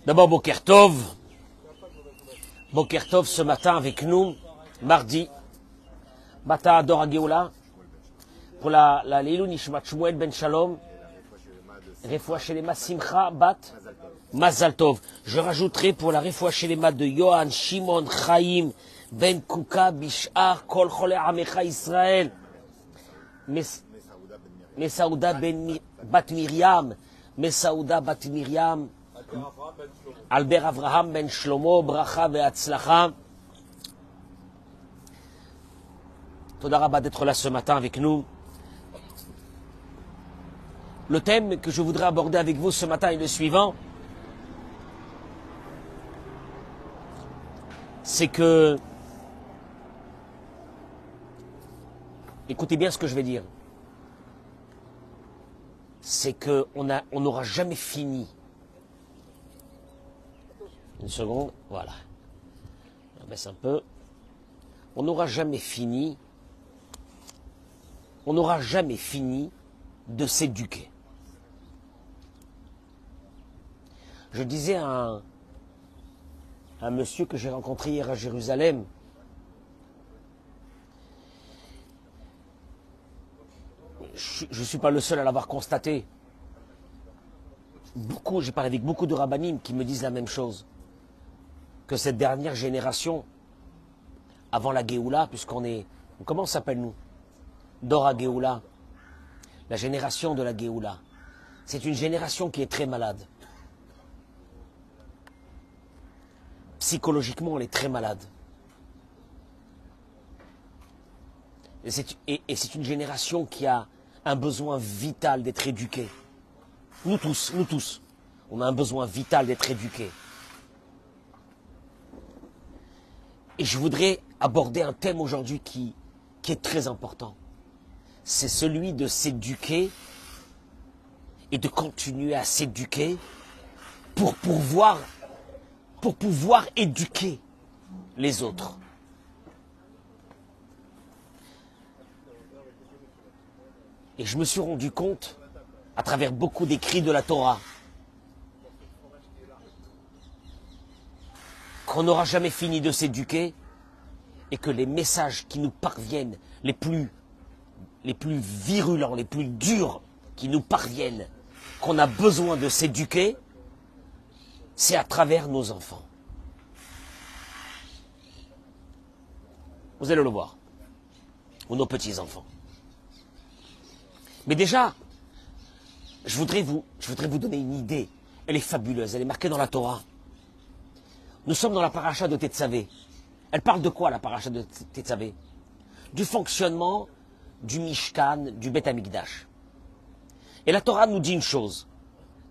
D'abord, Boker Tov. Boker Tov ce matin avec nous, mardi, Bata Ador Geoula, pour la Leilou Nishmat Shmuel Ben Shalom, Refoua Shelema Simcha Bat Mazal Tov. Je rajouterai pour la Refoua Shelema de Yohan Shimon Chaim Ben Kuka Bishar Kol Chole Amecha Israël, Mesaouda Ben Bat Miriam, Mesaouda Bat Miriam, Albert Avraham Ben Shlomo, Bracha Ve'atzlacha. Toda Rabba d'être là ce matin avec nous. Le thème que je voudrais aborder avec vous ce matin est le suivant. C'est que, écoutez bien ce que je vais dire. C'est que on n'aura jamais fini. Une seconde, voilà. On baisse un peu. On n'aura jamais fini. On n'aura jamais fini de s'éduquer. Je disais à un monsieur que j'ai rencontré hier à Jérusalem, je ne suis pas le seul à l'avoir constaté. J'ai parlé avec beaucoup de rabbinim qui me disent la même chose. Que cette dernière génération, avant la Géoula, comment s'appelle nous? Dora Géoula, la génération de la Géoula. C'est une génération qui est très malade. Psychologiquement, elle est très malade. Et c'est une génération qui a un besoin vital d'être éduquée. Nous tous, on a un besoin vital d'être éduqués. Et je voudrais aborder un thème aujourd'hui qui est très important. C'est celui de s'éduquer et de continuer à s'éduquer pour pouvoir éduquer les autres. Et je me suis rendu compte, à travers beaucoup d'écrits de la Torah, qu'on n'aura jamais fini de s'éduquer et que les messages qui nous parviennent, les plus virulents, les plus durs qui nous parviennent, qu'on a besoin de s'éduquer, c'est à travers nos enfants. Vous allez le voir. Ou nos petits-enfants. Mais déjà, je voudrais vous donner une idée. Elle est fabuleuse, elle est marquée dans la Torah. Nous sommes dans la paracha de Tetzavé. Elle parle de quoi, la paracha de Tetzavé? Du fonctionnement du Mishkan, du Beth Amikdash. Et la Torah nous dit une chose,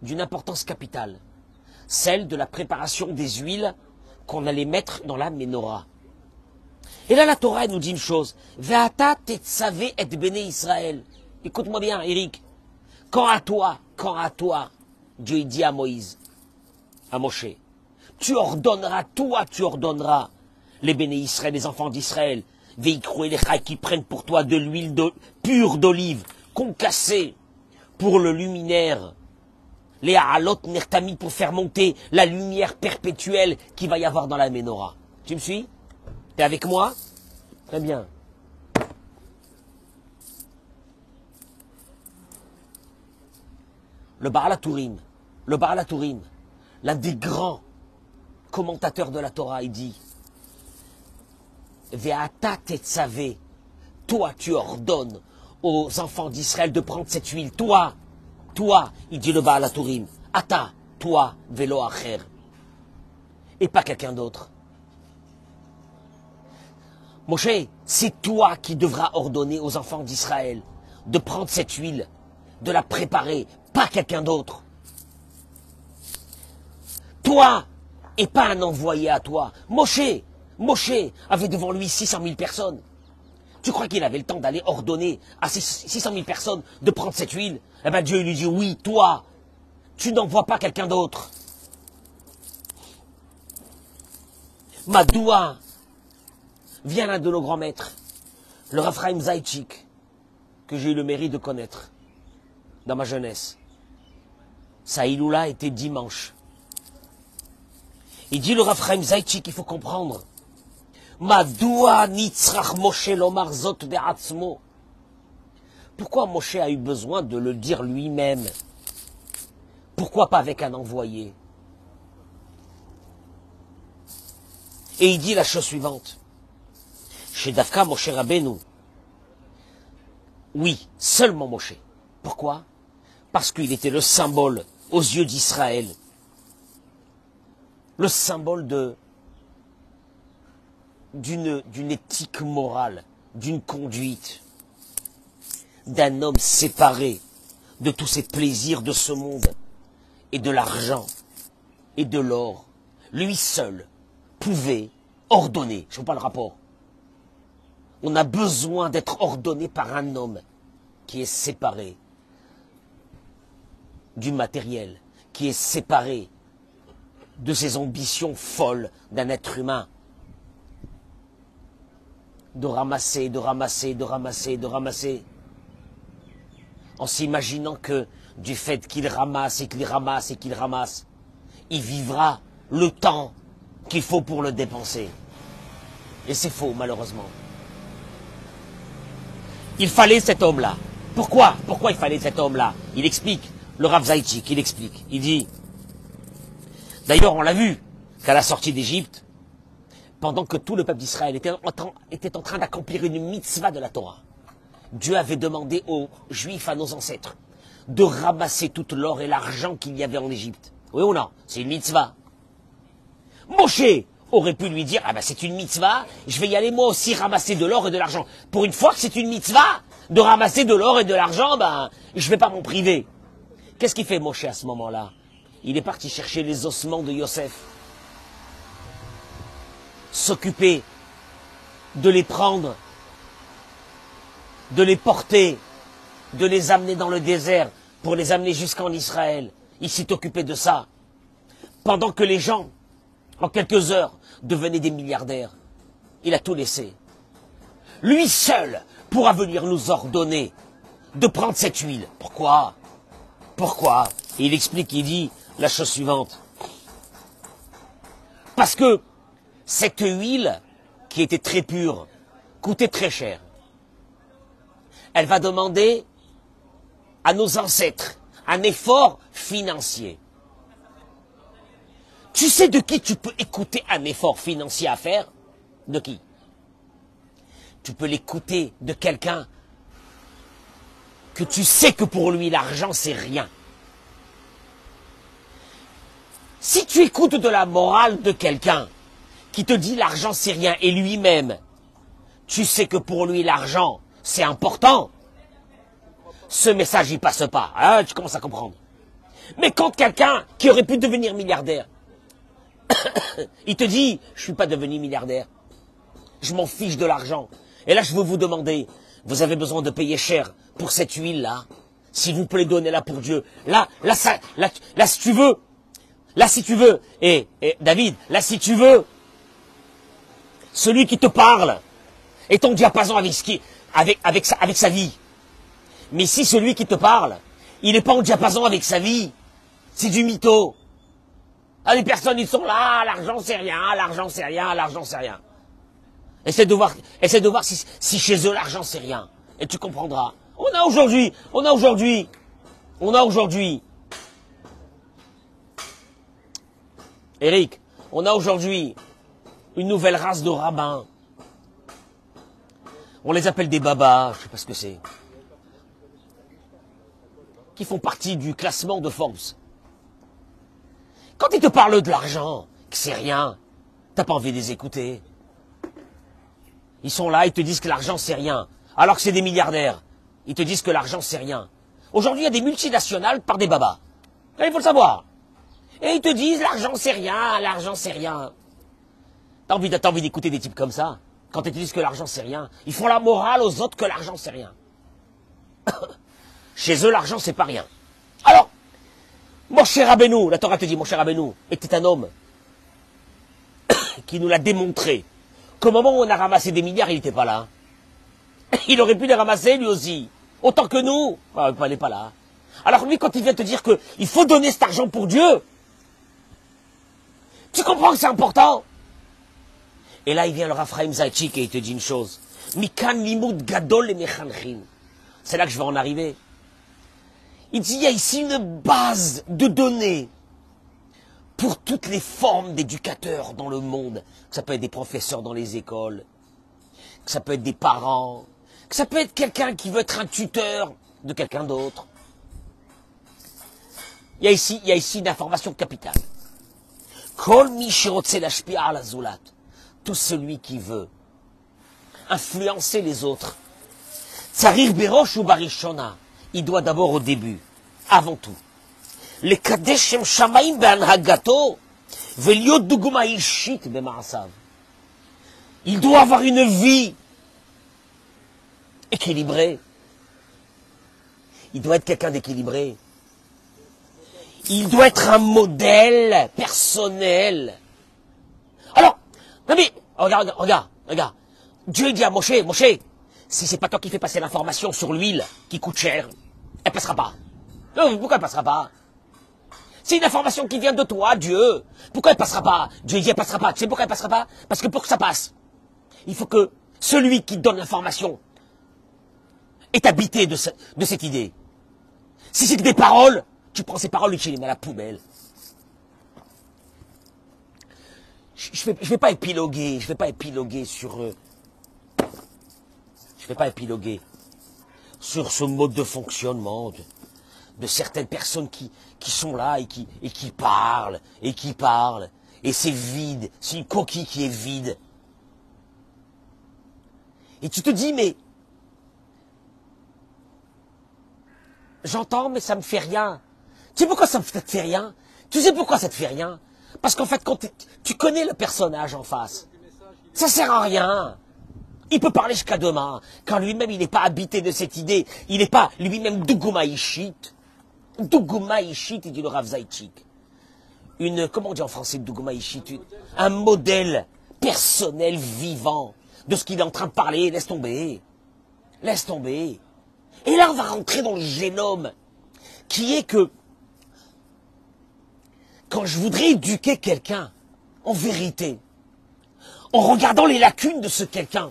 d'une importance capitale, celle de la préparation des huiles qu'on allait mettre dans la menorah. Et là, la Torah nous dit une chose, Ve'ata Tetzavé et Béné Israël. Écoute-moi bien, Eric. Quand à toi, Dieu dit à Moïse, à Moshe, tu ordonneras, les béné Israël, les enfants d'Israël, Veikroué les chai qui prennent pour toi de l'huile pure d'olive, concassée pour le luminaire, les haalot nertami pour faire monter la lumière perpétuelle qu'il va y avoir dans la menorah. Tu me suis? T'es avec moi? Très bien. Le Baal HaTurim, l'un des grands commentateurs de la Torah, il dit Ve'ata tetzavé, toi tu ordonnes aux enfants d'Israël de prendre cette huile. Toi, il dit le Baal HaTurim, Ata, toi, velo acher, et pas quelqu'un d'autre. Moshe, c'est toi qui devras ordonner aux enfants d'Israël de prendre cette huile, de la préparer, pas quelqu'un d'autre. Toi, et pas un envoyé à toi. Moshe avait devant lui 600 000 personnes. Tu crois qu'il avait le temps d'aller ordonner à ces 600 000 personnes de prendre cette huile? Eh bien Dieu lui dit, oui, toi, tu n'envoies pas quelqu'un d'autre. Madoua, vient l'un de nos grands maîtres, le Raphaïm Zaïtchik, que j'ai eu le mérite de connaître dans ma jeunesse. Sa Iloula était dimanche. Il dit le Rav Chaim Zaïtchik, il faut comprendre. Madoua nitzrach Moshe lomar zot be'atzmo. Pourquoi Moshe a eu besoin de le dire lui-même? Pourquoi pas avec un envoyé? Et il dit la chose suivante. Chez Dafka Moshe Rabbeinu. Oui, seulement Moshe. Pourquoi? Parce qu'il était le symbole aux yeux d'Israël. Le symbole d'une éthique morale, d'une conduite, d'un homme séparé de tous ces plaisirs de ce monde et de l'argent et de l'or. Lui seul pouvait ordonner. Je ne vois pas le rapport. On a besoin d'être ordonné par un homme qui est séparé du matériel, qui est séparé de ses ambitions folles d'un être humain. De ramasser, de ramasser, de ramasser, de ramasser. En s'imaginant que du fait qu'il ramasse et qu'il ramasse et qu'il ramasse, il vivra le temps qu'il faut pour le dépenser. Et c'est faux, malheureusement. Il fallait cet homme-là. Pourquoi? Pourquoi il fallait cet homme-là? Il explique, le Rav Zaïtchik, il explique. Il dit, d'ailleurs on l'a vu, qu'à la sortie d'Égypte, pendant que tout le peuple d'Israël était en train d'accomplir une mitzvah de la Torah, Dieu avait demandé aux Juifs, à nos ancêtres, de ramasser tout l'or et l'argent qu'il y avait en Égypte. Oui ou non? C'est une mitzvah. Moshe aurait pu lui dire, ah ben c'est une mitzvah, je vais y aller moi aussi ramasser de l'or et de l'argent. Pour une fois que c'est une mitzvah de ramasser de l'or et de l'argent, ben je vais pas m'en priver. Qu'est-ce qu'il fait Moshe à ce moment-là? Il est parti chercher les ossements de Yosef. S'occuper de les prendre, de les porter, de les amener dans le désert pour les amener jusqu'en Israël. Il s'est occupé de ça. Pendant que les gens, en quelques heures, devenaient des milliardaires. Il a tout laissé. Lui seul pourra venir nous ordonner de prendre cette huile. Pourquoi? Pourquoi? Et il explique, il dit la chose suivante. Parce que cette huile, qui était très pure, coûtait très cher. Elle va demander à nos ancêtres un effort financier. Tu sais de qui tu peux écouter un effort financier à faire? De qui? Tu peux l'écouter de quelqu'un que tu sais que pour lui l'argent c'est rien. Si tu écoutes de la morale de quelqu'un qui te dit l'argent c'est rien et lui-même, tu sais que pour lui l'argent c'est important, ce message il passe pas, hein, tu commences à comprendre. Mais quand quelqu'un qui aurait pu devenir milliardaire, il te dit, je suis pas devenu milliardaire, je m'en fiche de l'argent. Et là je veux vous demander, vous avez besoin de payer cher pour cette huile-là, s'il vous plaît donnez-la pour Dieu. Là si tu veux, et David, là si tu veux, celui qui te parle est en diapason avec sa vie. Mais si celui qui te parle, il n'est pas en diapason avec sa vie, c'est du mytho. Ah, les personnes, ils sont là, l'argent c'est rien, l'argent c'est rien, l'argent c'est rien. Essaie de voir si chez eux l'argent c'est rien. Et tu comprendras. On a aujourd'hui, Eric, on a aujourd'hui une nouvelle race de rabbins. On les appelle des babas, je sais pas ce que c'est. Qui font partie du classement de Forbes. Quand ils te parlent de l'argent, que c'est rien, t'as pas envie de les écouter. Ils sont là, ils te disent que l'argent c'est rien, alors que c'est des milliardaires. Ils te disent que l'argent c'est rien. Aujourd'hui, il y a des multinationales par des babas. Là, il faut le savoir. Et ils te disent l'argent c'est rien, l'argent c'est rien. T'as envie d'écouter des types comme ça, quand ils te disent que l'argent c'est rien. Ils font la morale aux autres que l'argent c'est rien. Chez eux, l'argent c'est pas rien. Alors, Moshe Rabbeinu, la Torah te dit, Moshe Rabbeinu était un homme qui nous l'a démontré qu'au moment où on a ramassé des milliards, il n'était pas là. Il aurait pu les ramasser lui aussi, autant que nous. Ah, il n'est pas là. Alors lui, quand il vient te dire qu'il faut donner cet argent pour Dieu, Tu comprends que c'est important? Et là, il vient le Raphaël Zaïtchik et il te dit une chose. Mikan limud gadol et mechanchin. C'est là que je vais en arriver. Il dit, il y a ici une base de données pour toutes les formes d'éducateurs dans le monde. Que ça peut être des professeurs dans les écoles, que ça peut être des parents, que ça peut être quelqu'un qui veut être un tuteur de quelqu'un d'autre. Il y a ici une information capitale. Kol mi shirotze lashpi'a ala zulat. Tout celui qui veut influencer les autres. Tsarir berosh ou barishona. Il doit d'abord au début, avant tout. Le kadesh shem shamayim be'anhagato ve'liot duguma ishit be'ma'asav. Il doit avoir une vie équilibrée. Il doit être quelqu'un d'équilibré. Il doit être un modèle personnel. Alors, non mais, regarde. Dieu dit à Moshe, si c'est pas toi qui fais passer l'information sur l'huile qui coûte cher, elle passera pas. Non, pourquoi elle passera pas? C'est une information qui vient de toi, Dieu. Pourquoi elle passera pas? Dieu dit elle passera pas. Tu sais pourquoi elle passera pas? Parce que pour que ça passe, il faut que celui qui donne l'information est habité de cette idée. Si c'est que des paroles, tu prends ces paroles et tu les mets à la poubelle. Je vais pas épiloguer sur ce mode de fonctionnement de certaines personnes qui sont là et qui parlent, et c'est vide, c'est une coquille qui est vide. Et tu te dis, mais j'entends, mais ça me fait rien. Tu sais pourquoi ça me fait rien? Tu sais pourquoi ça te fait rien? Parce qu'en fait, quand tu connais le personnage en face, ça sert à rien. Il peut parler jusqu'à demain. Quand lui-même, il n'est pas habité de cette idée, il n'est pas lui-même Duguma Ishit. Duguma Ishit, il dit le Rav Zaïtchik. Comment on dit en français Duguma Ishit? Un modèle personnel vivant de ce qu'il est en train de parler. Laisse tomber. Et là, on va rentrer dans le génome, qui est que quand je voudrais éduquer quelqu'un, en vérité, en regardant les lacunes de ce quelqu'un,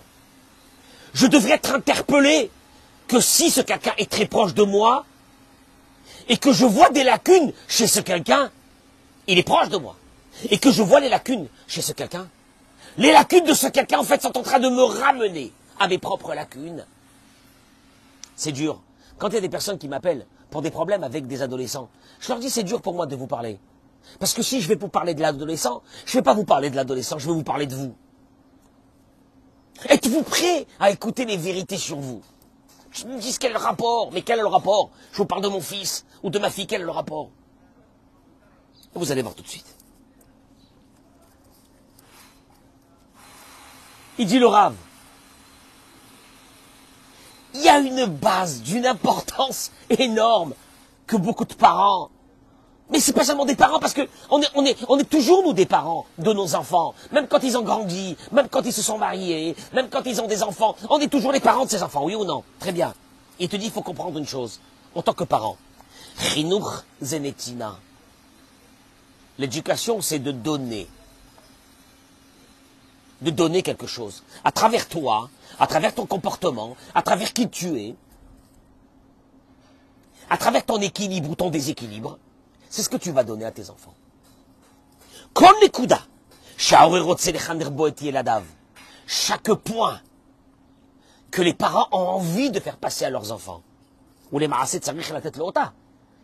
je devrais être interpellé que si ce quelqu'un est très proche de moi, et que je vois des lacunes chez ce quelqu'un, il est proche de moi, et que je vois les lacunes chez ce quelqu'un, les lacunes de ce quelqu'un, en fait, sont en train de me ramener à mes propres lacunes. C'est dur. Quand il y a des personnes qui m'appellent pour des problèmes avec des adolescents, je leur dis c'est dur pour moi de vous parler. Parce que si je vais vous parler de l'adolescent, je ne vais pas vous parler de l'adolescent, je vais vous parler de vous. Êtes-vous prêt à écouter les vérités sur vous? Je me dis quel est le rapport? Mais quel est le rapport? Je vous parle de mon fils ou de ma fille, quel est le rapport? Vous allez voir tout de suite. Il dit le Rav, il y a une base d'une importance énorme que beaucoup de parents, mais c'est pas seulement des parents, parce que on est toujours nous des parents de nos enfants, même quand ils ont grandi, même quand ils se sont mariés, même quand ils ont des enfants, on est toujours les parents de ces enfants, oui ou non? Très bien. Il te dit, il faut comprendre une chose, en tant que parent. Chinuch zenetina. L'éducation, c'est de donner. De donner quelque chose. À travers toi, à travers ton comportement, à travers qui tu es, à travers ton équilibre ou ton déséquilibre, c'est ce que tu vas donner à tes enfants. Kon nekuda, chaque point que les parents ont envie de faire passer à leurs enfants, ou les ma'aseh tzarich la tête l'ota,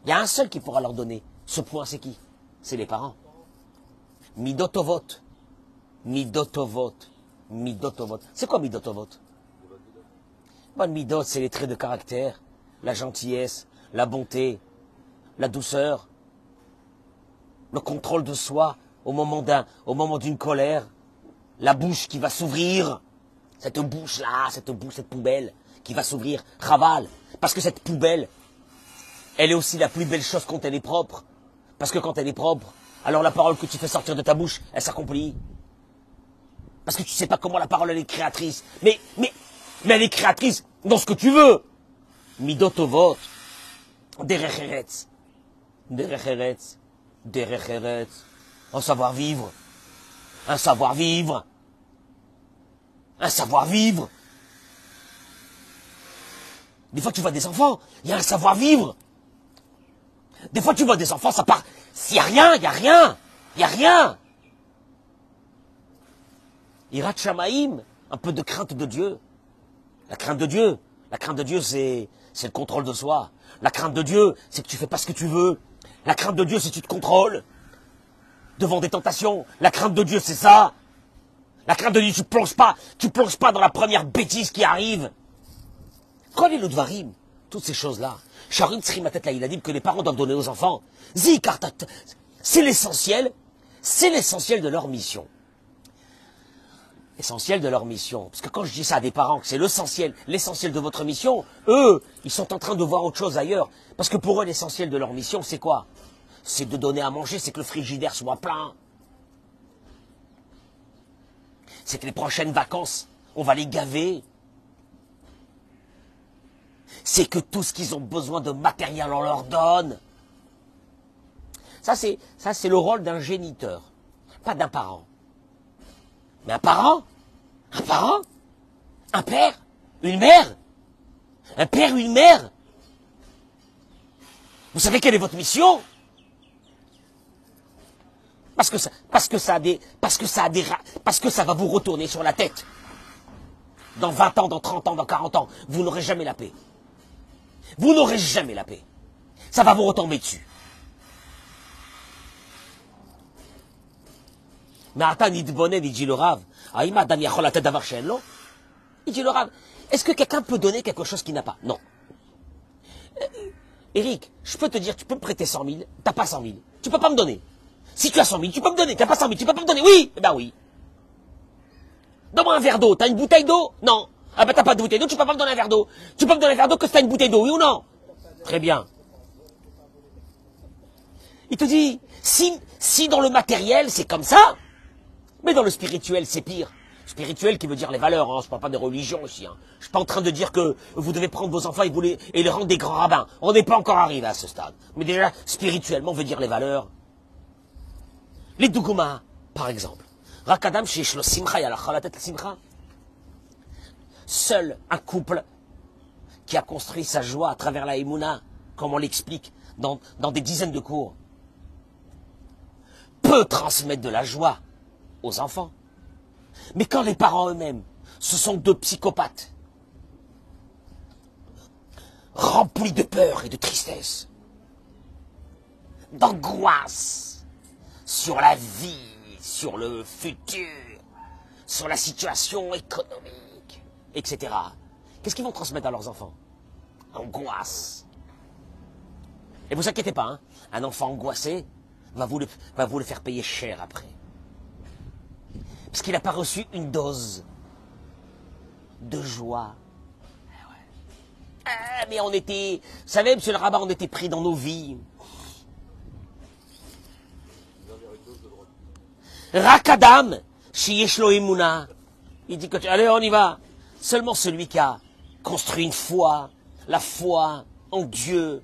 il y a un seul qui pourra leur donner. Ce point, c'est qui? C'est les parents. Midotovot. Midotovot. C'est quoi midotovot? Bon, midot, c'est les traits de caractère, la gentillesse, la bonté, la douceur, le contrôle de soi au moment d'une colère, la bouche qui va s'ouvrir, cette bouche-là, cette poubelle qui va s'ouvrir, Chaval, parce que cette poubelle, elle est aussi la plus belle chose quand elle est propre, parce que quand elle est propre, alors la parole que tu fais sortir de ta bouche, elle s'accomplit. Parce que tu sais pas comment la parole, elle est créatrice, mais elle est créatrice dans ce que tu veux. Midotovot, derech eretz, en savoir-vivre, un savoir-vivre. Un savoir-vivre. Des fois, tu vois des enfants, il y a un savoir-vivre. Des fois, tu vois des enfants, ça part... Il n'y a rien, il n'y a rien, il n'y a rien. Hirat Shamaïm, un peu de crainte de Dieu. La crainte de Dieu, c'est le contrôle de soi. La crainte de Dieu, c'est que tu fais pas ce que tu veux. La crainte de Dieu, c'est que tu te contrôles devant des tentations. La crainte de Dieu, c'est ça. La crainte de Dieu, tu plonges pas dans la première bêtise qui arrive. Quand les Lodvarim, toutes ces choses-là, Sharim Tsrimatet là, il a dit que les parents doivent donner aux enfants. Zikartat, c'est l'essentiel de leur mission. Essentiel de leur mission. Parce que quand je dis ça à des parents, que c'est l'essentiel de votre mission, eux, ils sont en train de voir autre chose ailleurs. Parce que pour eux, l'essentiel de leur mission, c'est quoi? C'est de donner à manger, c'est que le frigidaire soit plein. C'est que les prochaines vacances, on va les gaver. C'est que tout ce qu'ils ont besoin de matériel, on leur donne. Ça, c'est le rôle d'un géniteur, pas d'un parent. Mais un parent, un père, une mère, un père, une mère. Vous savez quelle est votre mission? Parce que ça va vous retourner sur la tête. Dans 20 ans, dans 30 ans, dans 40 ans, vous n'aurez jamais la paix. Vous n'aurez jamais la paix. Ça va vous retomber dessus. Mais attends, il dit le Rav. Il dit le Rav, est-ce que quelqu'un peut donner quelque chose qu'il n'a pas? Non. Eric, je peux te dire, tu peux me prêter 100 000, t'as pas 100 000. Tu peux pas me donner. Si tu as 100 000, tu peux me donner, t'as pas 100 000, tu peux pas me donner. Oui, eh ben oui. Donne-moi un verre d'eau, t'as une bouteille d'eau? Non. Ah ben t'as pas de bouteille d'eau, tu peux pas me donner un verre d'eau. Tu peux me donner un verre d'eau que si t'as une bouteille d'eau, oui ou non? Très bien. Il te dit, si dans le matériel c'est comme ça, mais dans le spirituel c'est pire. Spirituel qui veut dire les valeurs, hein. Je parle pas de religion ici. Hein. Je suis pas en train de dire que vous devez prendre vos enfants et les rendre des grands rabbins. On n'est pas encore arrivé à ce stade. Mais déjà, spirituellement veut dire les valeurs. Les dougouma, par exemple. Rakadam shishlo simcha yala khalatet simcha. Seul un couple qui a construit sa joie à travers la émouna, comme on l'explique dans des dizaines de cours, peut transmettre de la joie aux enfants. Mais quand les parents eux-mêmes, ce sont deux psychopathes, remplis de peur et de tristesse, d'angoisse sur la vie, sur le futur, sur la situation économique, etc. Qu'est-ce qu'ils vont transmettre à leurs enfants? Angoisse. Et vous inquiétez pas, hein, un enfant angoissé va vous le faire payer cher après. Parce qu'il n'a pas reçu une dose de joie. Ah, mais on était, vous savez, monsieur le rabbin, on était pris dans nos vies. Rakadam, shiyeshlo imuna. Il dit que, allez, on y va. Seulement celui qui a construit une foi, la foi en Dieu,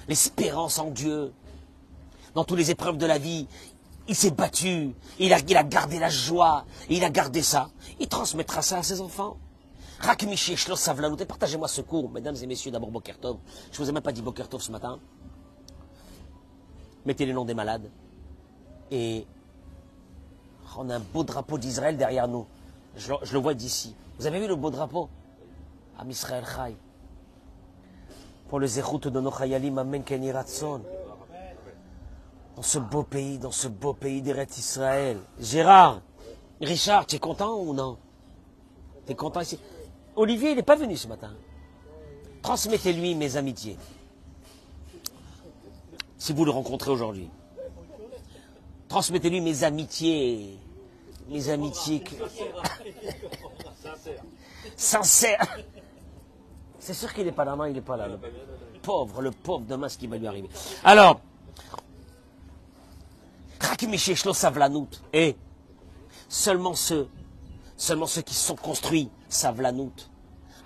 l'espérance en Dieu, dans toutes les épreuves de la vie, il s'est battu, il a gardé la joie, il a gardé ça. Il transmettra ça à ses enfants. Rakmiché, Shlos Savlanout, et partagez-moi ce cours, mesdames et messieurs, d'abord Bokertov. Je ne vous ai même pas dit Bokertov ce matin. Mettez les noms des malades. Et on a un beau drapeau d'Israël derrière nous. Je le vois d'ici. Vous avez vu le beau drapeau? Am Israël Chai. Pour le zérout de nos chayalim, amen ken yiratson. Dans ce beau pays d'Eretz Israël. Gérard, Richard, tu es content ou non? Tu es content ici? Olivier, il n'est pas venu ce matin. Transmettez-lui mes amitiés. Si vous le rencontrez aujourd'hui. Transmettez-lui mes amitiés. Mes amitiés. Sincères. C'est sûr qu'il n'est pas là, non, il n'est pas là. Le pauvre, demain, ce qui va lui arriver. Alors, et seulement ceux qui se sont construits savlanout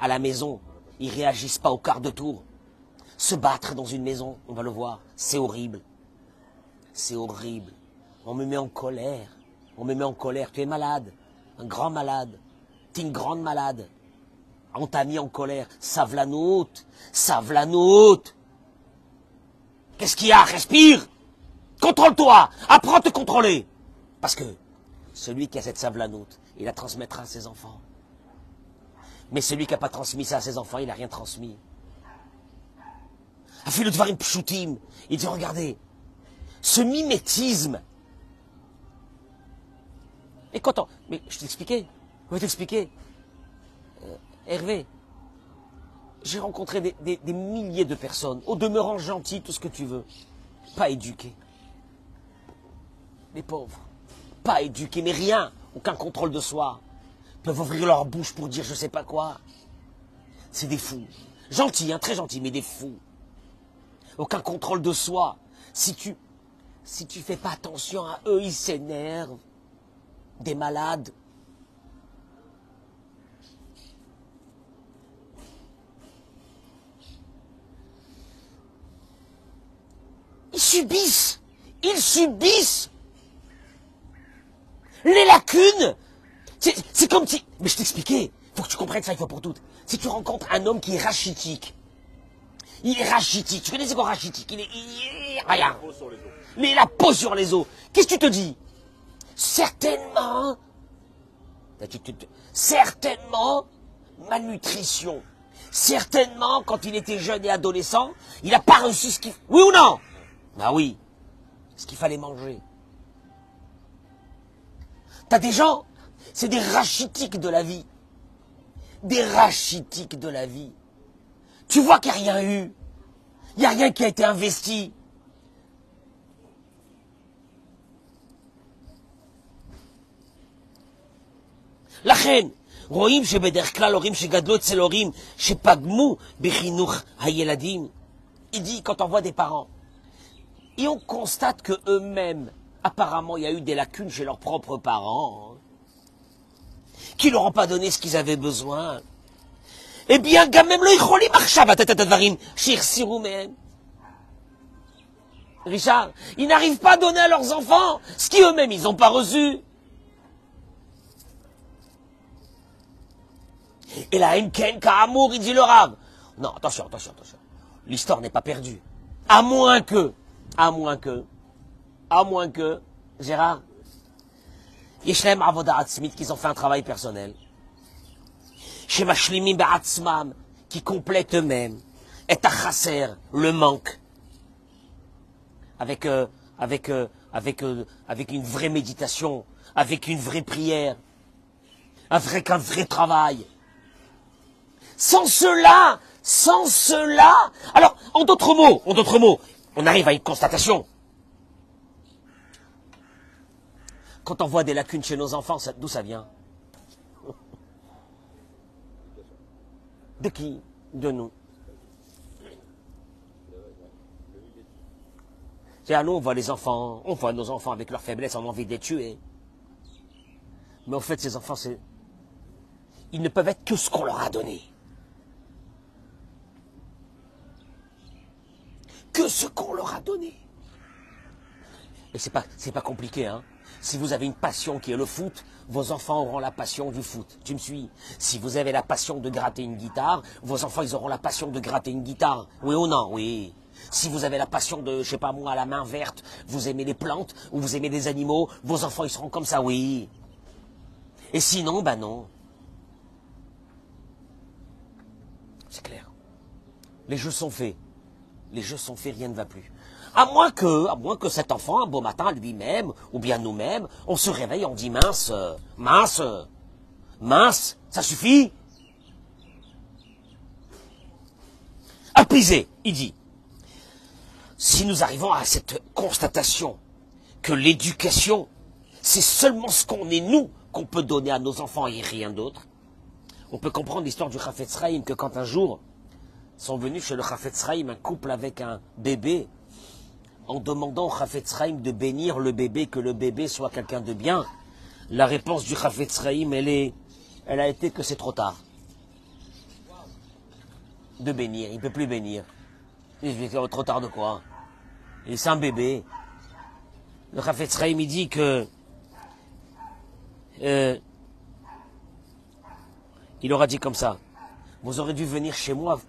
à la maison, ils réagissent pas au quart de tour. Se battre dans une maison, on va le voir, c'est horrible. C'est horrible. On me met en colère. On me met en colère. Tu es malade. Un grand malade. Tu es une grande malade. On t'a mis en colère. Savlanout. Savlanout. Qu'est-ce qu'il y a? Respire. Contrôle-toi. Apprends à te contrôler. Parce que celui qui a cette savlanout, il la transmettra à ses enfants. Mais celui qui n'a pas transmis ça à ses enfants, il n'a rien transmis. A fait le dvarim pshutim. Il dit, regardez, ce mimétisme. Et quand on... Mais je t'expliquais. Je vais t'expliquer. Hervé, j'ai rencontré des milliers de personnes, au demeurant gentil, tout ce que tu veux, pas éduqués. Les pauvres, pas éduqués, mais rien, aucun contrôle de soi, peuvent ouvrir leur bouche pour dire je sais pas quoi. C'est des fous. Gentils, hein, très gentils, mais des fous. Aucun contrôle de soi. Si tu fais pas attention à eux, ils s'énervent. Des malades. Ils subissent les lacunes. C'est comme si... Mais je t'expliquais, faut que tu comprennes ça une fois pour toutes. Si tu rencontres un homme qui est rachitique, il est rachitique, tu connais c'est quoi rachitique? Il est rien. Il a la peau sur les os. Qu'est-ce que tu te dis? Certainement, malnutrition. Certainement, quand il était jeune et adolescent, il n'a pas reçu ce qu'il... Oui ou non? Ah oui, ce qu'il fallait manger. T'as des gens, c'est des rachitiques de la vie. Des rachitiques de la vie. Tu vois qu'il n'y a rien eu. Il n'y a rien qui a été investi. La reine, רואים שבדרך כלל הורים שגדלו אצל הורים שפגמו בחינוך הילדים. Il dit, quand on voit des parents, et on constate que eux-mêmes, apparemment, il y a eu des lacunes chez leurs propres parents, hein, qui leur ont pas donné ce qu'ils avaient besoin. Eh bien, גם הם לא יכולים עכשיו לתת את הדברים שהחסירו מהם. Richard, ils n'arrivent pas à donner à leurs enfants ce qu'eux-mêmes, ils n'ont pas reçu. Et là, Imken, Ka'amour, il dit le Rav. Non, attention. L'histoire n'est pas perdue. À moins que, Gérard, Yeshlem Avoda Atzmit, qu'ils ont fait un travail personnel. Chez Mashlimim Ba'atzmam, qui complètent eux-mêmes. Et Tachaser, le manque. Avec une vraie méditation, avec une vraie prière, avec un vrai travail. Sans cela, alors, en d'autres mots, on arrive à une constatation. Quand on voit des lacunes chez nos enfants, d'où ça vient? De qui? De nous. C'est à nous, on voit nos enfants avec leurs faiblesses, on a envie de les tuer. Mais en fait, ces enfants, ils ne peuvent être que ce qu'on leur a donné. Que ce qu'on leur a donné. Et c'est pas compliqué, hein. Si vous avez une passion qui est le foot, vos enfants auront la passion du foot. Tu me suis? Si vous avez la passion de gratter une guitare, vos enfants, ils auront la passion de gratter une guitare. Oui ou non? Oui. Si vous avez la passion de, je sais pas moi, la main verte, vous aimez les plantes, ou vous aimez les animaux, vos enfants, ils seront comme ça, oui. Et sinon, ben non. C'est clair. Les jeux sont faits. Les jeux sont faits, rien ne va plus. À moins que cet enfant, un beau matin, lui-même, ou bien nous-mêmes, on se réveille, on dit mince, ça suffit. Apaisé, il dit. Si nous arrivons à cette constatation que l'éducation, c'est seulement ce qu'on est nous qu'on peut donner à nos enfants et rien d'autre, on peut comprendre l'histoire du Chafetz Chaim, que quand un jour sont venus chez le Chafetz Chaim un couple avec un bébé, en demandant au Chafetz Chaim de bénir le bébé, que le bébé soit quelqu'un de bien, la réponse du Chafetz Chaim, elle a été que c'est trop tard. De bénir, il ne peut plus bénir. Il dit trop tard de quoi? Et c'est un bébé. Le Chafetz Chaim, il dit que il aura dit comme ça, vous aurez dû venir chez moi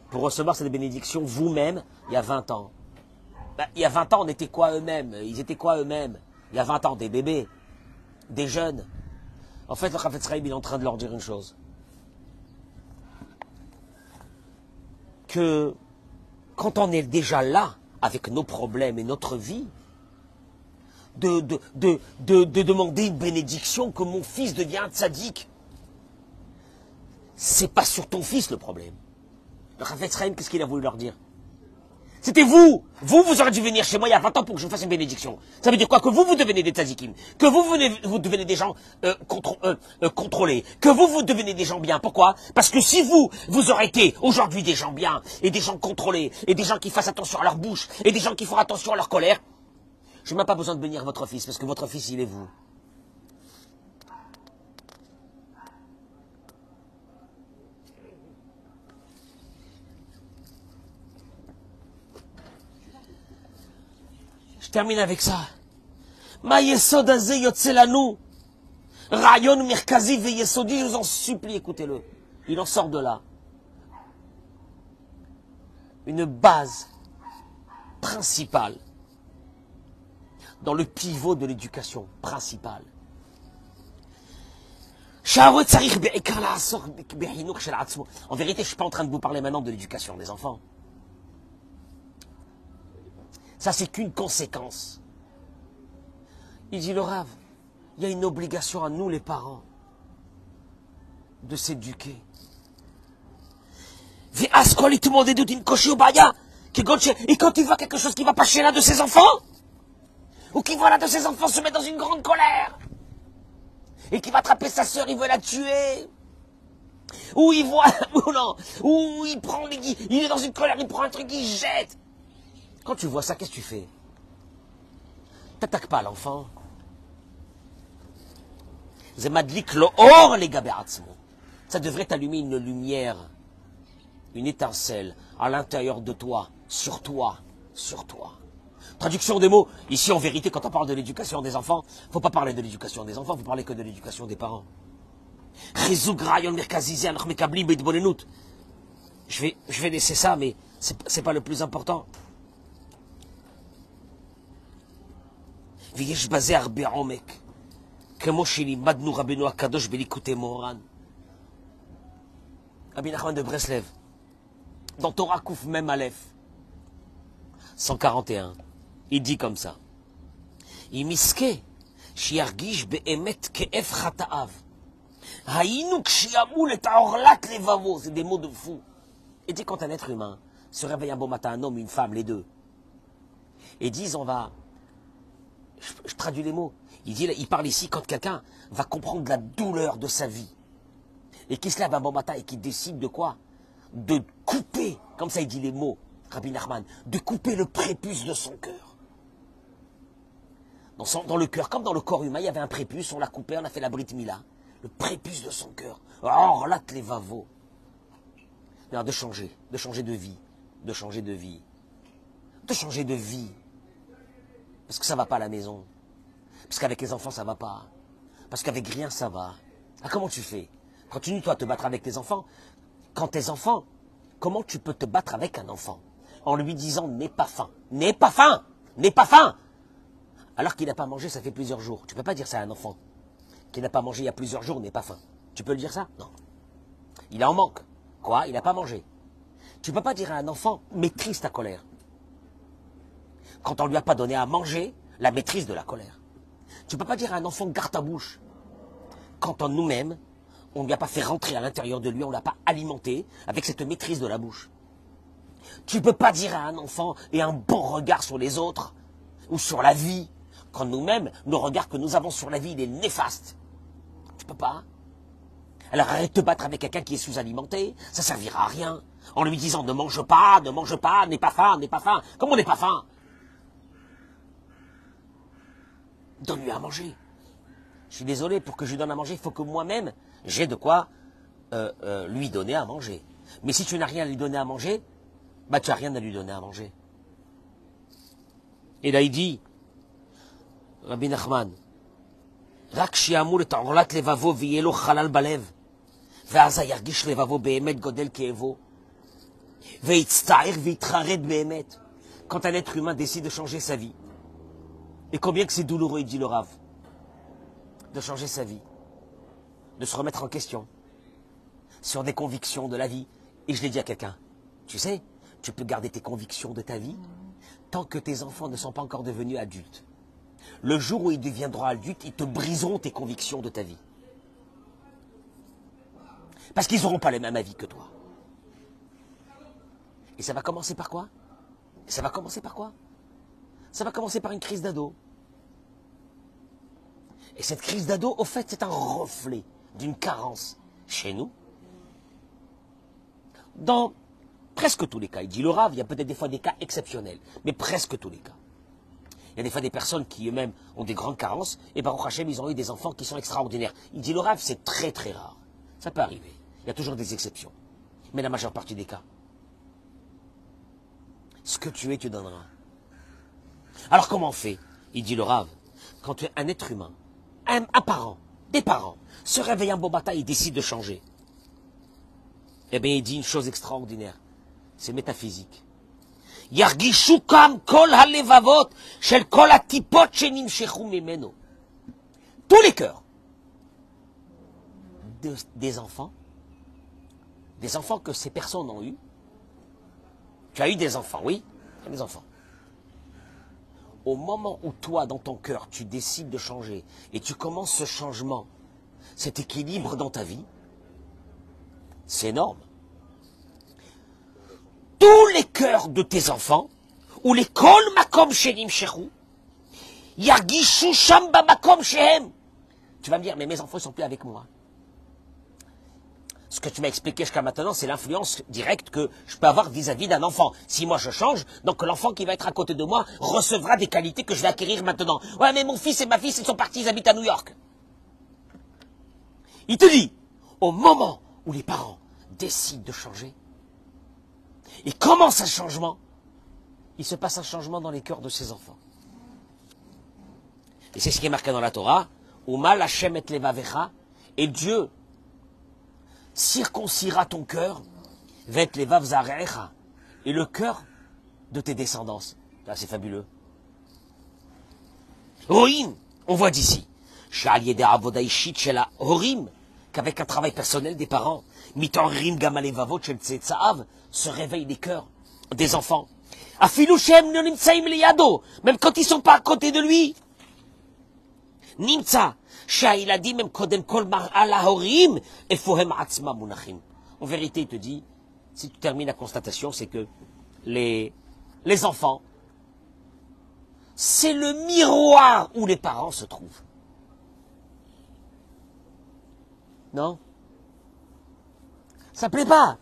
pour recevoir cette bénédiction vous-même il y a 20 ans. Ben, il y a 20 ans, on était quoi eux-mêmes? Ils étaient quoi eux-mêmes? Il y a 20 ans, des bébés, des jeunes. En fait, le Chafetz Chaim, il est en train de leur dire une chose. Que quand on est déjà là, avec nos problèmes et notre vie, de demander une bénédiction que mon fils devienne tzaddik, c'est pas sur ton fils le problème. Le Chafetz Chaim, qu'est-ce qu'il a voulu leur dire? C'était vous. Vous aurez dû venir chez moi il y a 20 ans pour que je vous fasse une bénédiction. Ça veut dire quoi? Que vous devenez des tzadikim. Que vous devenez des gens contrôlés. Que vous devenez des gens bien. Pourquoi? Parce que si vous aurez été aujourd'hui des gens bien, et des gens contrôlés, et des gens qui fassent attention à leur bouche, et des gens qui font attention à leur colère, je n'ai même pas besoin de bénir votre fils, parce que votre fils, il est vous. Je termine avec ça. Ma yesod azeh yotzelanu. Rayon merkazi ve yesodi, je vous en supplie, écoutez-le. Il en sort de là. Une base principale dans le pivot de l'éducation principale. En vérité, je ne suis pas en train de vous parler maintenant de l'éducation des enfants. Ça, c'est qu'une conséquence. Il dit le Rav, il y a une obligation à nous, les parents, de s'éduquer. Et quand il voit quelque chose qui ne va pas chez l'un de ses enfants, ou qu'il voit l'un de ses enfants se mettre dans une grande colère, et qu'il va attraper sa sœur, il veut la tuer, ou il voit, ou non, ou il prend, il est dans une colère, il prend un truc, il jette. Quand tu vois ça, qu'est-ce que tu fais? T'attaques pas l'enfant. Zemadlik l'or les gaberatzmo. Ça devrait t'allumer une lumière, une étincelle à l'intérieur de toi, sur toi, sur toi. Traduction des mots. Ici, en vérité, quand on parle de l'éducation des enfants, faut pas parler de l'éducation des enfants, faut parler que de l'éducation des parents. Je vais laisser ça, mais c'est pas le plus important. ויש בזה הרבה עומק, כמו שלימדנו רבנו הקדוש בליקוטי מוהר"ן. Rabbi Nachman de Breslev, dans Torah Kouf Mem Aleph, 141, il dit comme ça, אם יזכה שירגיש באמת כאב חטאיו, היינו כשימול את העורלת לבבו, c'est des mots de fou. Il dit quand un être humain se réveille un bon matin, un homme, une femme, les deux, et disent on va... Je traduis les mots. Il parle ici quand quelqu'un va comprendre la douleur de sa vie. Et qui se lève un bon matin et qui décide de quoi? De couper, comme ça il dit les mots, Rabbi Nachman, de couper le prépuce de son cœur. Dans le cœur, comme dans le corps humain, il y avait un prépuce, on l'a coupé, on a fait la Brit Mila. Le prépuce de son cœur. Or, là, les vavos. De changer de vie, de changer de vie. De changer de vie. Parce que ça va pas à la maison. Parce qu'avec les enfants, ça va pas. Parce qu'avec rien, ça va. Ah, comment tu fais? Continue, toi, à te battre avec tes enfants. Quand tes enfants, comment tu peux te battre avec un enfant? En lui disant, n'aie pas faim. N'aie pas faim. N'aie pas faim. Alors qu'il n'a pas mangé, ça fait plusieurs jours. Tu peux pas dire ça à un enfant. Qui n'a pas mangé il y a plusieurs jours, n'aie pas faim. Tu peux le dire ça? Non. Il en manque. Quoi? Il n'a pas mangé. Tu peux pas dire à un enfant, maîtrise ta colère. Quand on ne lui a pas donné à manger, la maîtrise de la colère. Tu ne peux pas dire à un enfant, garde ta bouche. Quand en nous-mêmes, on ne lui a pas fait rentrer à l'intérieur de lui, on ne l'a pas alimenté avec cette maîtrise de la bouche. Tu ne peux pas dire à un enfant, et un bon regard sur les autres, ou sur la vie, quand nous-mêmes, le regard que nous avons sur la vie, il est néfaste. Tu peux pas. Alors arrête de te battre avec quelqu'un qui est sous-alimenté, ça servira à rien. En lui disant, ne mange pas, n'aie pas faim, n'aie pas faim. Comment on n'est pas faim? Donne-lui à manger. Je suis désolé, pour que je lui donne à manger, il faut que moi-même, j'ai de quoi lui donner à manger. Mais si tu n'as rien à lui donner à manger, bah tu n'as rien à lui donner à manger. Et là il dit, Rabbi Nachman, רק שיעמול את עורלת לבבו ויהיה לו חלל בלב, ואז ירגיש לבבו באמת גודל כאבו, ויצטער ויתחרט באמת, quand un être humain décide de changer sa vie. Et combien que c'est douloureux, dit le Rav, de changer sa vie, de se remettre en question, sur des convictions de la vie. Et je l'ai dit à quelqu'un, tu sais, tu peux garder tes convictions de ta vie, tant que tes enfants ne sont pas encore devenus adultes. Le jour où ils deviendront adultes, ils te briseront tes convictions de ta vie. Parce qu'ils n'auront pas le même avis que toi. Et ça va commencer par quoi? Ça va commencer par quoi? Ça va commencer par une crise d'ado. Et cette crise d'ado, au fait, c'est un reflet d'une carence chez nous. Dans presque tous les cas, il dit le Rav, il y a peut-être des fois des cas exceptionnels, mais presque tous les cas. Il y a des fois des personnes qui eux-mêmes ont des grandes carences, et Baruch Hashem, ils ont eu des enfants qui sont extraordinaires. Il dit le Rav, c'est très très rare. Ça peut arriver. Il y a toujours des exceptions. Mais la majeure partie des cas, ce que tu es, tu donneras. Alors comment on fait? Il dit le Rav, quand un être humain, un parent, des parents, se réveille un beau matin et décide de changer, eh bien il dit une chose extraordinaire. C'est métaphysique. Yargishu kam kol halevavot shel kol atipot shenimshechu mimeno. Tous les cœurs des enfants que ces personnes ont eu. Tu as eu des enfants, oui, des enfants. Au moment où toi, dans ton cœur, tu décides de changer et tu commences ce changement, cet équilibre dans ta vie, c'est énorme. Tous les cœurs de tes enfants, ou les kol makom shenim shechu, yargishu sham bamakom shehem. Tu vas me dire, mais mes enfants ne sont plus avec moi. Ce que tu m'as expliqué jusqu'à maintenant, c'est l'influence directe que je peux avoir vis-à-vis d'un enfant. Si moi je change, donc l'enfant qui va être à côté de moi recevra des qualités que je vais acquérir maintenant. Ouais, mais mon fils et ma fille, ils sont partis, ils habitent à New York. Il te dit, au moment où les parents décident de changer, et commence un changement, il se passe un changement dans les cœurs de ses enfants. Et c'est ce qui est marqué dans la Torah, Umal Hashem et levavecha, et Dieu circoncira ton cœur, vet levav zarecha, et le cœur de tes descendants. Là, c'est fabuleux. Horim, on voit d'ici, Horim, qu'avec un travail personnel des parents, mitanrim gamalevavot shel tzetzaav, se réveillent les cœurs des enfants. Afilu shem no nimtsaim liyado, même quand ils sont pas à côté de lui. Nimtsa, sha'iladim em kodem kol mar'ala horim, efohem atzma munachim. En vérité, il te dit, si tu termines la constatation, c'est que les enfants, c'est le miroir où les parents se trouvent. Non? Ça plaît pas.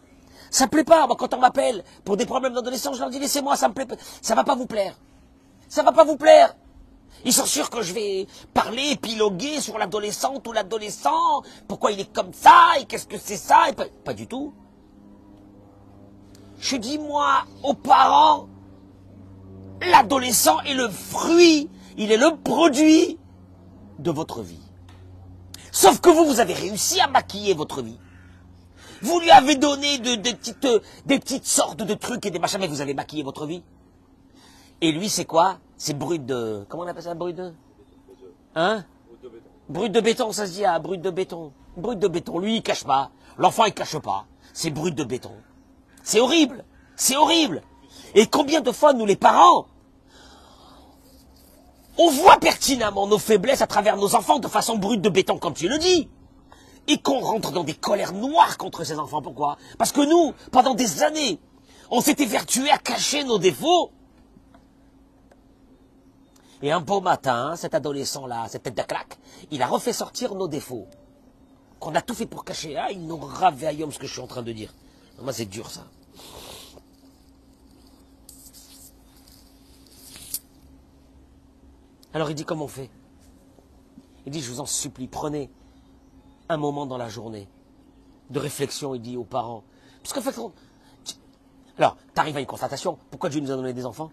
Ça plaît pas. Moi, quand on m'appelle pour des problèmes d'adolescence, je leur dis, laissez-moi, ça me plaît pas. Ça va pas vous plaire. Ça va pas vous plaire. Ils sont sûrs que je vais parler, épiloguer sur l'adolescente ou l'adolescent. Pourquoi il est comme ça et qu'est-ce que c'est ça et pas du tout. Je dis, moi, aux parents, l'adolescent est le fruit, il est le produit de votre vie. Sauf que vous avez réussi à maquiller votre vie. Vous lui avez donné des petites sortes de trucs et des machins, mais vous avez maquillé votre vie. Et lui, c'est quoi? C'est brut de... Comment on appelle ça, brut de... Hein? Brut de béton, ça se dit, ah, brut de béton. Brut de béton, lui, il cache pas. L'enfant, il cache pas. C'est brut de béton. C'est horrible. C'est horrible. Et combien de fois, nous, les parents, on voit pertinemment nos faiblesses à travers nos enfants de façon brute de béton, comme tu le dis. Et qu'on rentre dans des colères noires contre ces enfants. Pourquoi? Parce que nous, pendant des années, on s'était vertués à cacher nos défauts. Et un beau matin, cet adolescent-là, cette tête de claque, il a refait sortir nos défauts. Qu'on a tout fait pour cacher. Ah, ils nous ravent à Yom ce que je suis en train de dire. Moi, c'est dur, ça. Alors, il dit, comment on fait? Il dit, je vous en supplie, prenez un moment dans la journée de réflexion, il dit aux parents. Parce qu'en fait, alors, tu arrives à une constatation. Pourquoi Dieu nous a donné des enfants?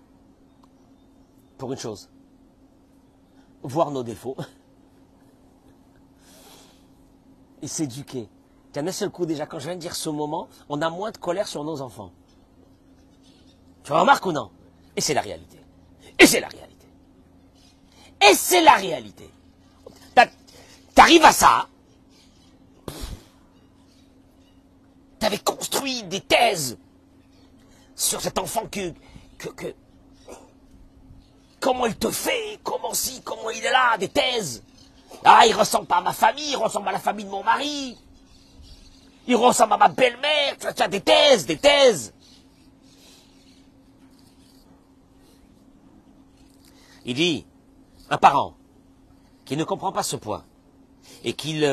Pour une chose. Voir nos défauts. et s'éduquer. Tiens, un seul coup déjà, quand je viens de dire ce moment, on a moins de colère sur nos enfants. Tu remarques ou non? Et c'est la réalité. Et c'est la réalité. Et c'est la réalité. T'arrives à ça. T'avais construit des thèses sur cet enfant comment il te fait, comment si, comment il est là, des thèses. Ah, il ressemble pas à ma famille, il ressemble à la famille de mon mari. Il ressemble à ma belle-mère, tu as des thèses, des thèses. Il dit, un parent qui ne comprend pas ce point et qui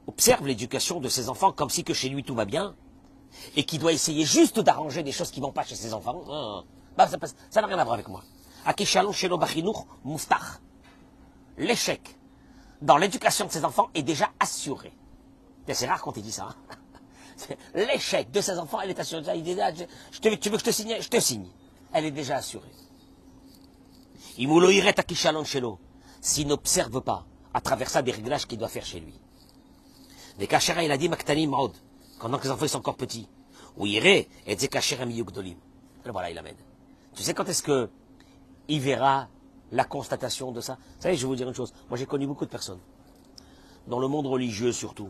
observe l'éducation de ses enfants comme si que chez lui tout va bien et qui doit essayer juste d'arranger des choses qui ne vont pas chez ses enfants, ça n'a rien à voir avec moi. L'échec dans l'éducation de ses enfants est déjà assuré. C'est rare qu'on t'ait dit ça. Hein. L'échec de ses enfants, elle est assurée. Tu veux que je te signe? Je te signe. Elle est déjà assurée. S'il n'observe pas à travers ça des réglages qu'il doit faire chez lui. Mais Kachera, il a dit Maktanim Maud, pendant que les enfants sont encore petits. Ou irait, et dit Kachera Miyugdolim. Voilà, il amène. Tu sais quand est-ce que il verra la constatation de ça? Vous savez, je vais vous dire une chose. Moi, j'ai connu beaucoup de personnes. Dans le monde religieux, surtout.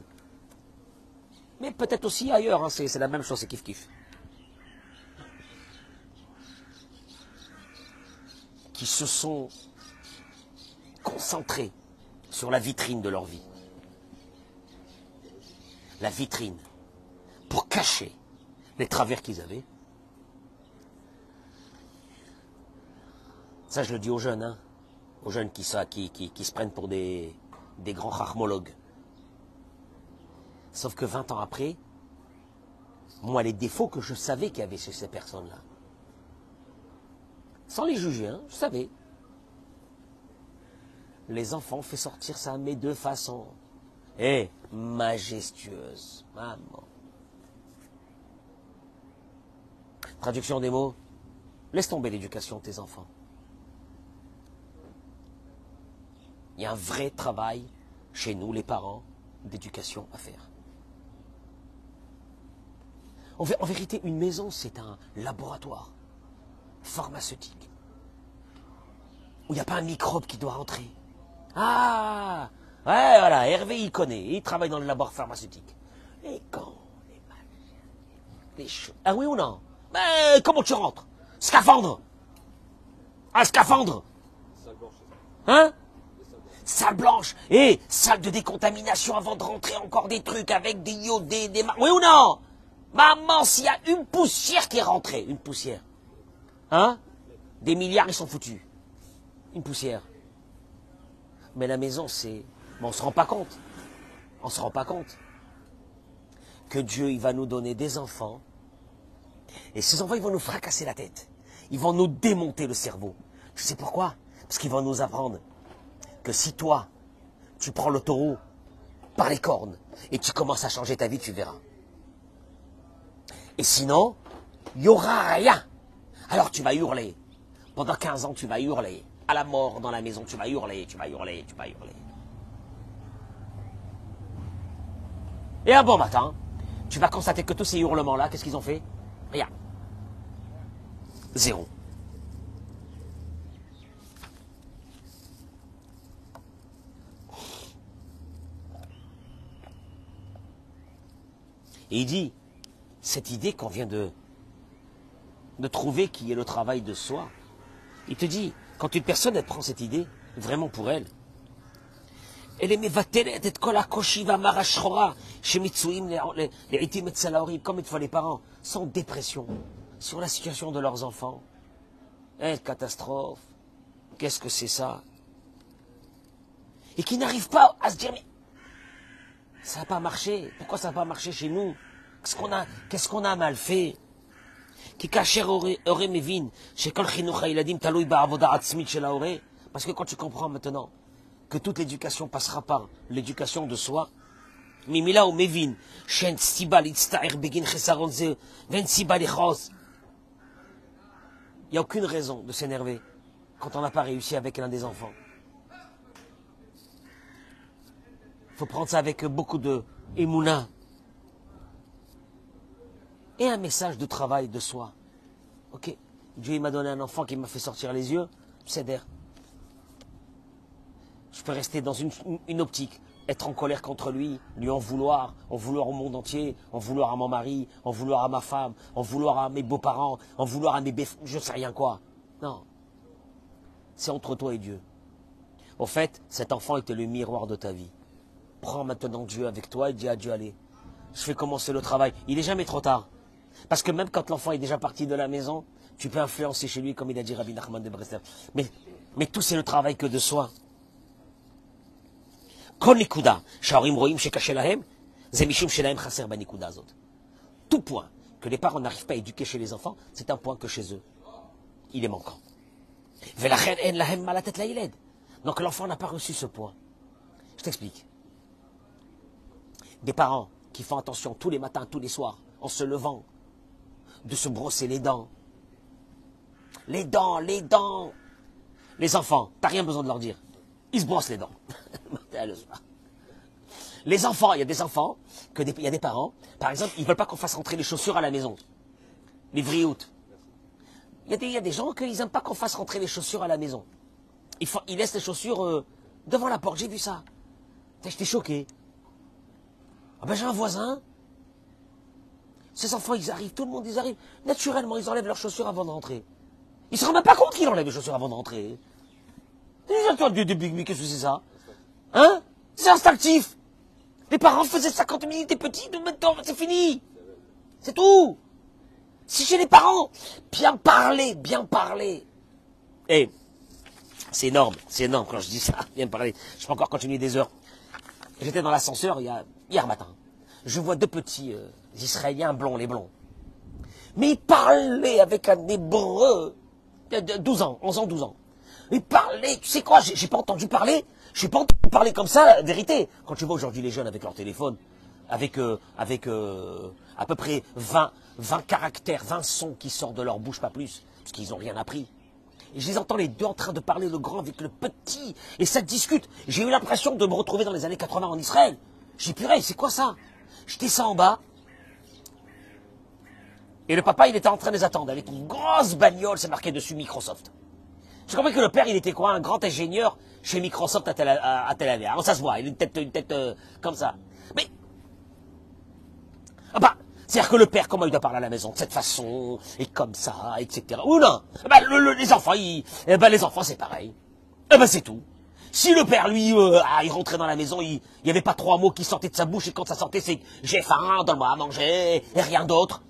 Mais peut-être aussi ailleurs, hein, c'est la même chose, c'est kiff-kiff. Qui se sont concentrés sur la vitrine de leur vie. La vitrine. Pour cacher les travers qu'ils avaient. Ça, je le dis aux jeunes, hein, aux jeunes qui se prennent pour des grands charmologues. Sauf que 20 ans après, moi, les défauts que je savais qu'il y avait chez ces personnes-là, sans les juger, hein, je savais. Les enfants fait sortir ça, mais de façon majestueuse. Maman. Traduction des mots, laisse tomber l'éducation de tes enfants. Il y a un vrai travail chez nous, les parents, d'éducation à faire. En vérité, une maison, c'est un laboratoire pharmaceutique où il n'y a pas un microbe qui doit rentrer. Ah, ouais, voilà, Hervé, il connaît, il travaille dans le laboratoire pharmaceutique. Et quand les machins, les choses... Ah oui ou non? Mais comment tu rentres? Scaphandre. Un scaphandre. Hein? Salle blanche. Et salle de décontamination avant de rentrer encore des trucs avec des iodés, des... Oui ou non? Maman, s'il y a une poussière qui est rentrée, une poussière. Hein? Des milliards, ils sont foutus. Une poussière. Mais la maison, c'est... Mais on ne se rend pas compte. On ne se rend pas compte. Que Dieu, il va nous donner des enfants. Et ces enfants, ils vont nous fracasser la tête. Ils vont nous démonter le cerveau. Tu sais pourquoi? Parce qu'ils vont nous apprendre que si toi, tu prends le taureau par les cornes et tu commences à changer ta vie, tu verras. Et sinon, il n'y aura rien. Alors tu vas hurler. Pendant 15 ans, tu vas hurler. À la mort dans la maison, tu vas hurler, tu vas hurler, tu vas hurler. Et un bon matin, tu vas constater que tous ces hurlements-là, qu'est-ce qu'ils ont fait? Rien. Zéro. Et il dit, cette idée qu'on vient de trouver qui est le travail de soi, il te dit, quand une personne elle prend cette idée, vraiment pour elle, elle est mévatelet et kol hakoshiva marashchora chez Mitsuim les itim et comme une fois les parents sont en dépression sur la situation de leurs enfants. Catastrophe. Qu'est-ce que c'est ça? Et qui n'arrivent pas à se dire, mais ça n'a pas marché. Pourquoi ça n'a pas marché chez nous? Qu'est-ce qu'on a mal fait? Parce que quand tu comprends maintenant que toute l'éducation passera par l'éducation de soi, il n'y a aucune raison de s'énerver quand on n'a pas réussi avec l'un des enfants. Il faut prendre ça avec beaucoup de Emouna. Et un message de travail de soi. Ok, Dieu il m'a donné un enfant qui m'a fait sortir les yeux, c'est d'air. Je peux rester dans une optique, être en colère contre lui, lui en vouloir au monde entier, en vouloir à mon mari, en vouloir à ma femme, en vouloir à mes beaux-parents, en vouloir à mes je sais rien quoi. Non. C'est entre toi et Dieu. Au fait, cet enfant était le miroir de ta vie. Prends maintenant Dieu avec toi et dis à Dieu, allez, je fais commencer le travail. Il n'est jamais trop tard. Parce que même quand l'enfant est déjà parti de la maison, tu peux influencer chez lui, comme il a dit Rabbi Nachman de Breslev. Mais tout c'est le travail que de soi. Tout point que les parents n'arrivent pas à éduquer chez les enfants, c'est un point que chez eux, il est manquant. Donc l'enfant n'a pas reçu ce point. Je t'explique. Des parents qui font attention tous les matins, tous les soirs, en se levant, de se brosser les dents. Les dents, les dents. Les enfants, t'as rien besoin de leur dire. Ils se brossent les dents. Les enfants, il y a des enfants, il y a des parents, par exemple, ils ne veulent pas qu'on fasse rentrer les chaussures à la maison. Les vrioutes. Il y a des gens qui n'aiment pas qu'on fasse rentrer les chaussures à la maison. Ils laissent les chaussures devant la porte, j'ai vu ça. J'étais choqué. Ah ben j'ai un voisin. Ces enfants, ils arrivent, tout le monde, ils arrivent. Naturellement, ils enlèvent leurs chaussures avant de rentrer. Ils ne se rendent même pas compte qu'ils enlèvent les chaussures avant de rentrer. Qu'est-ce que c'est ça? Hein? C'est instinctif. Les parents faisaient ça quand ils étaient petits, donc maintenant, c'est fini. C'est tout. Si chez les parents, bien parler, bien parler. Eh, c'est énorme quand je dis ça, bien parler. Je peux encore continuer des heures. J'étais dans l'ascenseur hier matin. Je vois deux petits Israéliens blonds, les blonds. Mais ils parlaient avec un hébreu, 12 ans, 11 ans, 12 ans. Ils parlaient, tu sais quoi, j'ai pas entendu parler, j'ai pas entendu parler comme ça, la vérité. Quand tu vois aujourd'hui les jeunes avec leur téléphone, avec à peu près 20 caractères, 20 sons qui sortent de leur bouche, pas plus, parce qu'ils n'ont rien appris. Et je les entends les deux en train de parler, le grand avec le petit, et ça discute. J'ai eu l'impression de me retrouver dans les années 80 en Israël. J'ai dit, purée, c'est quoi ça? Je descends en bas, et le papa, il était en train de les attendre, avec une grosse bagnole, c'est marqué dessus Microsoft. J'ai compris que le père, il était quoi? Un grand ingénieur chez Microsoft à Tel Aviv. Alors ça se voit, il a une tête comme ça. Mais, ah bah, c'est-à-dire que le père, comment il doit parler à la maison? De cette façon, et comme ça, etc. Ou non? Bah, les enfants, les enfants, c'est pareil. Eh ben, c'est tout. Si le père, lui, il rentrait dans la maison, il n'y avait pas 3 mots qui sortaient de sa bouche, et quand ça sortait, c'est « j'ai faim, donne-moi à manger », et rien d'autre.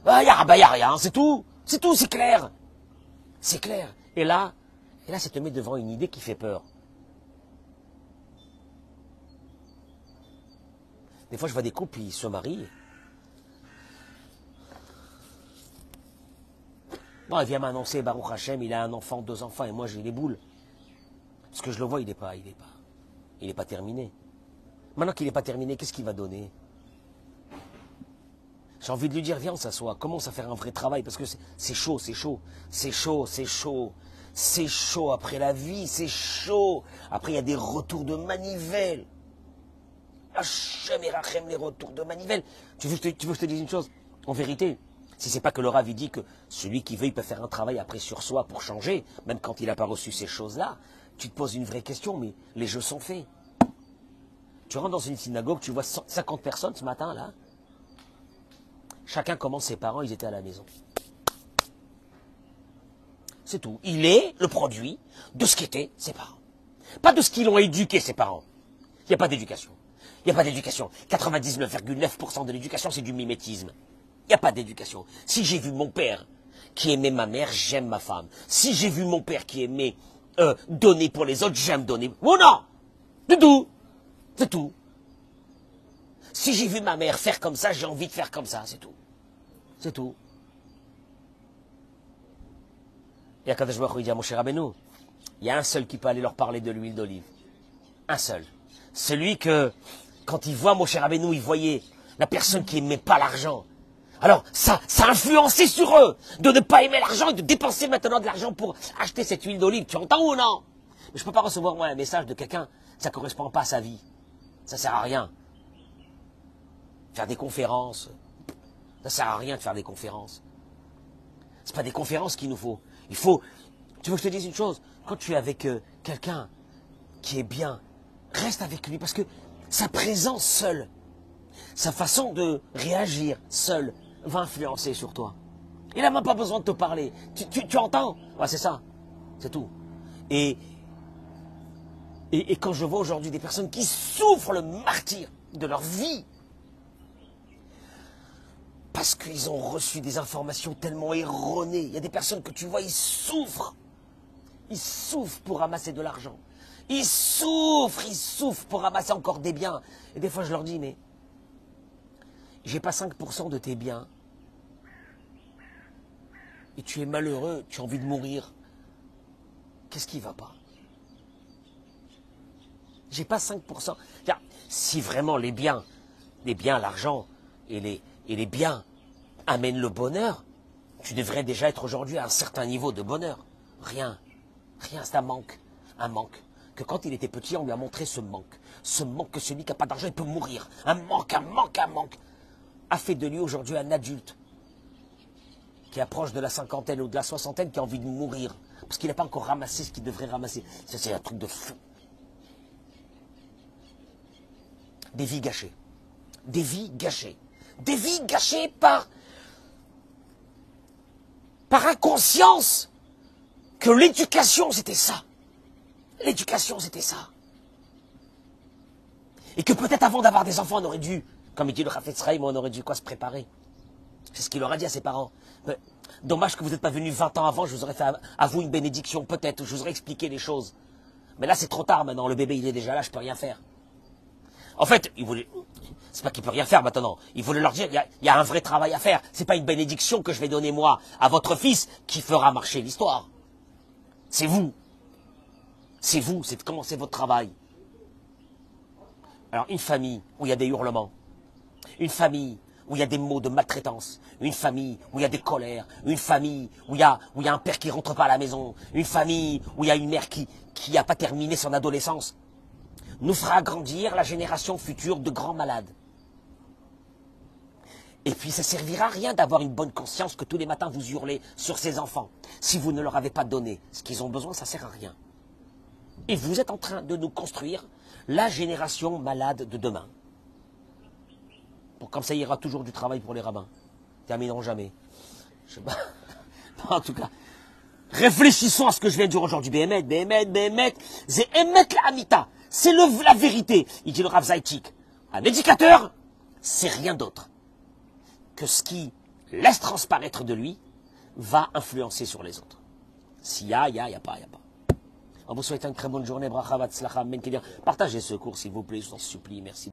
Bah, y a rien, c'est tout. C'est tout, c'est clair. C'est clair. Et là, ça te met devant une idée qui fait peur. Des fois, je vois des couples, ils se marient. Bon, il vient m'annoncer, Baruch Hashem, il a un enfant, 2 enfants, et moi j'ai les boules. Parce que je le vois, il n'est pas terminé. Maintenant qu'il n'est pas terminé, qu'est-ce qu'il va donner? J'ai envie de lui dire, viens, on s'assoit, commence à faire un vrai travail, parce que c'est chaud, c'est chaud, c'est chaud, c'est chaud. C'est chaud après la vie, c'est chaud. Après, il y a des retours de manivelle. Hachem et Rachem, les retours de manivelle. Tu veux que je te dise une chose? En vérité, si c'est pas que le Rav dit que celui qui veut, il peut faire un travail après sur soi pour changer, même quand il n'a pas reçu ces choses-là, tu te poses une vraie question, mais les jeux sont faits. Tu rentres dans une synagogue, tu vois 50 personnes ce matin, là. Chacun commence ses parents, ils étaient à la maison. C'est tout. Il est le produit de ce qu'étaient ses parents. Pas de ce qu'ils ont éduqué ses parents. Il n'y a pas d'éducation. Il n'y a pas d'éducation. 99,9% de l'éducation, c'est du mimétisme. Il n'y a pas d'éducation. Si j'ai vu mon père qui aimait ma mère, j'aime ma femme. Si j'ai vu mon père qui aimait donner pour les autres, j'aime donner. Oh non! C'est tout. C'est tout. Si j'ai vu ma mère faire comme ça, j'ai envie de faire comme ça. C'est tout. C'est tout. Et Akadosh Baruch Hu dit à Moshe Rabbeinu, il y a un seul qui peut aller leur parler de l'huile d'olive. Un seul. Celui que, quand il voit Moshe Rabbeinu, il voyait la personne qui n'aimait pas l'argent. Alors, ça a influencé sur eux de ne pas aimer l'argent et de dépenser maintenant de l'argent pour acheter cette huile d'olive. Tu entends ou non? Mais je ne peux pas recevoir, moi, un message de quelqu'un, ça ne correspond pas à sa vie. Ça ne sert à rien. Faire des conférences. Ça sert à rien de faire des conférences. C'est pas des conférences qu'il nous faut. Il faut... Tu veux que je te dise une chose? Quand tu es avec quelqu'un qui est bien, reste avec lui parce que sa présence seule, sa façon de réagir seule va influencer sur toi. Il n'a même pas besoin de te parler. Tu entends? Ouais, c'est ça. C'est tout. Et quand je vois aujourd'hui des personnes qui souffrent le martyre de leur vie, parce qu'ils ont reçu des informations tellement erronées. Il y a des personnes que tu vois, ils souffrent. Ils souffrent pour ramasser de l'argent. Ils souffrent pour ramasser encore des biens. Et des fois, je leur dis, mais j'ai pas 5% de tes biens. Et tu es malheureux, tu as envie de mourir. Qu'est-ce qui va pas? J'ai pas 5%. Si vraiment les biens, l'argent et les biens amènent le bonheur, tu devrais déjà être aujourd'hui à un certain niveau de bonheur. Rien, c'est un manque. Un manque. Que quand il était petit, on lui a montré ce manque. Ce manque que celui qui n'a pas d'argent, il peut mourir. Un manque. A fait de lui aujourd'hui un adulte qui approche de la cinquantaine ou de la soixantaine, qui a envie de mourir. Parce qu'il n'a pas encore ramassé ce qu'il devrait ramasser. Ça, c'est un truc de fou. Des vies gâchées. Des vies gâchées. Des vies gâchées par inconscience que l'éducation, c'était ça. L'éducation, c'était ça. Et que peut-être avant d'avoir des enfants, on aurait dû, comme il dit le Chafetz Chaim, on aurait dû se préparer. C'est ce qu'il aurait dit à ses parents. Mais, dommage que vous n'êtes pas venu 20 ans avant, je vous aurais fait à vous une bénédiction, peut-être, je vous aurais expliqué les choses. Mais là, c'est trop tard maintenant, le bébé, il est déjà là, je peux rien faire. En fait, il voulait... C'est pas qu'il peut rien faire maintenant. Il voulait leur dire, il y a un vrai travail à faire. C'est pas une bénédiction que je vais donner moi à votre fils qui fera marcher l'histoire. C'est vous. C'est vous, c'est de commencer votre travail. Alors, une famille où il y a des hurlements. Une famille où il y a des mots de maltraitance. Une famille où il y a des colères. Une famille où il y a un père qui rentre pas à la maison. Une famille où il y a une mère qui n'a pas terminé son adolescence. Nous fera grandir la génération future de grands malades. Et puis ça servira à rien d'avoir une bonne conscience que tous les matins vous hurlez sur ces enfants. Si vous ne leur avez pas donné ce qu'ils ont besoin, ça sert à rien. Et vous êtes en train de nous construire la génération malade de demain. Bon, comme ça, il y aura toujours du travail pour les rabbins. Termineront jamais. Je sais pas. En tout cas, réfléchissons à ce que je viens de dire aujourd'hui. Béhémet, c'est Emet la Amita. C'est la vérité. Il dit le Rav Zaïtik. Un éducateur, c'est rien d'autre que ce qui laisse transparaître de lui va influencer sur les autres. S'il y a, il y a pas. On vous souhaite une très bonne journée. Bracha, Vatzlacha, Amen. Partagez ce cours, s'il vous plaît, je vous en supplie. Merci.